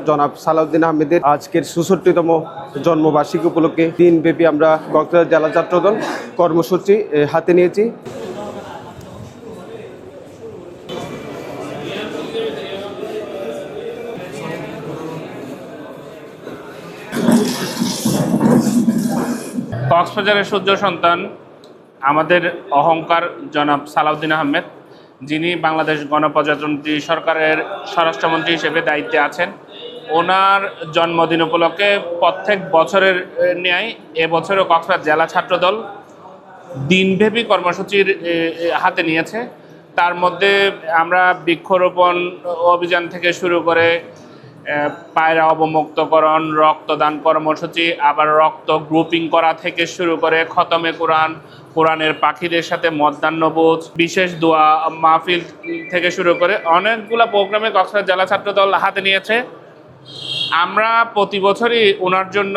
জনাব সালাউদ্দিন আহমেদের আজকের ৬৬তম জন্মবার্ষিকী উপলক্ষে দিনব্যাপী আমরা কক্সবাজার জেলা ছাত্রদল কর্মসূচি হাতে নিয়েছি। কক্সবাজারের সূর্য সন্তান আমাদের অহংকার জনাব সালাউদ্দিন আহমেদ, যিনি বাংলাদেশ গণপ্রজাতন্ত্রী সরকারের স্বরাষ্ট্রমন্ত্রী হিসেবে দায়িত্বে আছেন। ওনার জন্মদিন উপলক্ষে প্রত্যেক বছরের ন্যায় এবছরও কক্সবাজার জেলা ছাত্রদল দিনব্যাপী কর্মসূচির হাতে নিয়েছে। তার মধ্যে আমরা বৃক্ষরোপণ অভিযান থেকে শুরু করে পায়রা অবমুক্তকরণ, রক্তদান কর্মসূচি, আবার রক্ত গ্রুপিং করা থেকে শুরু করে খতমে কোরআন, কোরআনের পাখিদের সাথে মধ্যাহ্নভোজ, বিশেষ দোয়া মাহফিল থেকে শুরু করে অনেকগুলো প্রোগ্রামে কক্সবাজার জেলা ছাত্রদল হাতে নিয়েছে। আমরা প্রতি বছরই ওনার জন্য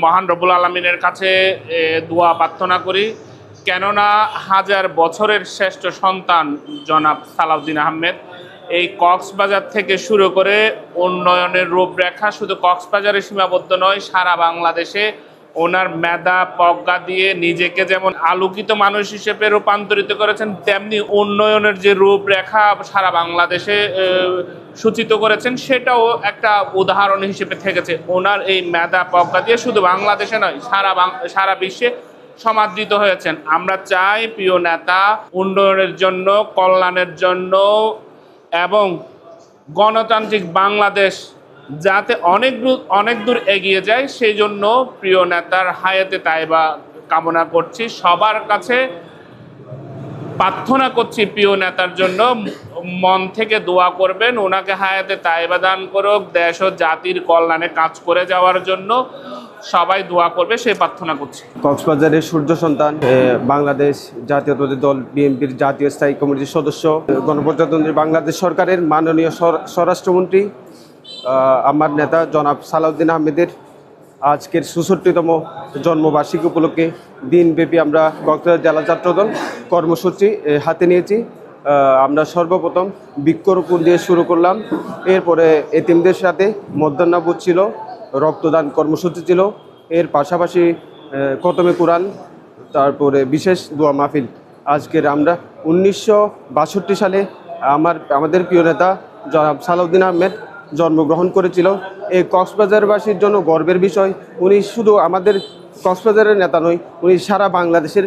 মহান রব্বুল আলামিনের কাছে দোয়া প্রার্থনা করি, কেননা হাজার বছরের শ্রেষ্ঠ সন্তান জনাব সালাউদ্দিন আহমেদ এই কক্সবাজার থেকে শুরু করে উন্নয়নের রূপরেখা শুধু কক্সবাজারে সীমাবদ্ধ নয়, সারা বাংলাদেশে ওনার মেধা প্রজ্ঞা দিয়ে নিজেকে যেমন আলোকিত মানুষ হিসেবে রূপান্তরিত করেছেন, তেমনি উন্নয়নের যে রূপরেখা সারা বাংলাদেশে সূচিত করেছেন, সেটাও একটা উদাহরণ হিসেবে থেকেছে। ওনার এই মেধা প্রজ্ঞা দিয়ে শুধু বাংলাদেশে নয়, সারা বিশ্বে সমাদৃত হয়েছেন। আমরা চাই প্রিয় নেতা উন্নয়নের জন্য, কল্যাণের জন্য এবং গণতান্ত্রিক বাংলাদেশ যাতে অনেক দূর এগিয়ে যায়, সেই জন্য প্রিয় নেতার হায়াতে তাইবা কামনা করছি। সবার কাছে প্রার্থনা করছি প্রিয় নেতার জন্য মন থেকে দোয়া করবেন, ওনাকে হায়াতে তাইবা দান করুক, দেশ ও জাতির কল্যাণে কাজ করে যাওয়ার জন্য সবাই দোয়া করবে, সেই প্রার্থনা করছি। কক্সবাজারের সূর্য সন্তান, বাংলাদেশ জাতীয়তাবাদী দল বিএনপির জাতীয় স্থায়ী কমিটির সদস্য, গণপ্রজাতন্ত্রী বাংলাদেশ সরকারের মাননীয় স্বরাষ্ট্রমন্ত্রী আমার নেতা জনাব সালাউদ্দিন আহমেদের আজকের ৬৬তম জন্মবার্ষিকী উপলক্ষে দিনব্যাপী আমরা কক্সবাজার জেলা ছাত্রদল কর্মসূচি হাতে নিয়েছি। আমরা সর্বপ্রথম বৃক্ষরোপণ দিয়ে শুরু করলাম, এরপরে এতিমদের সাথে মধ্যাহ্নভোজ ছিল, রক্তদান কর্মসূচি ছিল, এর পাশাপাশি খতমে কোরআন, তারপরে বিশেষ দোয়া মাহফিল। আজকের আমরা ১৯৬২ সালে আমাদের প্রিয় নেতা জনাব সালাউদ্দিন আহমেদ জন্মগ্রহণ করেছিল। এই কক্সবাজারবাসীর জন্য গর্বের বিষয়, উনি শুধু আমাদের কক্সবাজারের নেতা নয়, উনি সারা বাংলাদেশের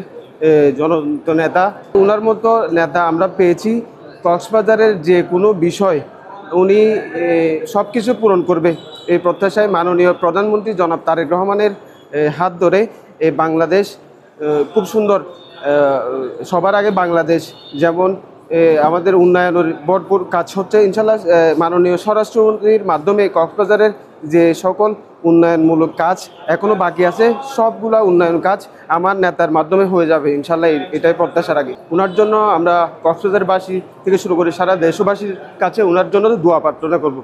জনন্ত নেতা। ওনার মতো নেতা আমরা পেয়েছি, কক্সবাজারের যে কোনো বিষয় উনি সব কিছু পূরণ করবে এই প্রত্যাশায় মাননীয় প্রধানমন্ত্রী জনাব তারেক রহমানের হাত ধরে এই বাংলাদেশ খুব সুন্দর, সবার আগে বাংলাদেশ যেমন আমাদের উন্নয়নের ভরপুর কাজ হচ্ছে। ইনশাল্লাহ মাননীয় স্বরাষ্ট্রমন্ত্রীর মাধ্যমে কক্সবাজারের যে সকল উন্নয়নমূলক কাজ এখনও বাকি আছে, সবগুলা উন্নয়ন কাজ আমার নেতার মাধ্যমে হয়ে যাবে ইনশাল্লাহ, এটাই প্রত্যাশা রাখি। ওনার জন্য আমরা কক্সবাজারবাসী থেকে শুরু করে সারা দেশবাসীর কাছে ওনার জন্য দোয়া প্রার্থনা করব।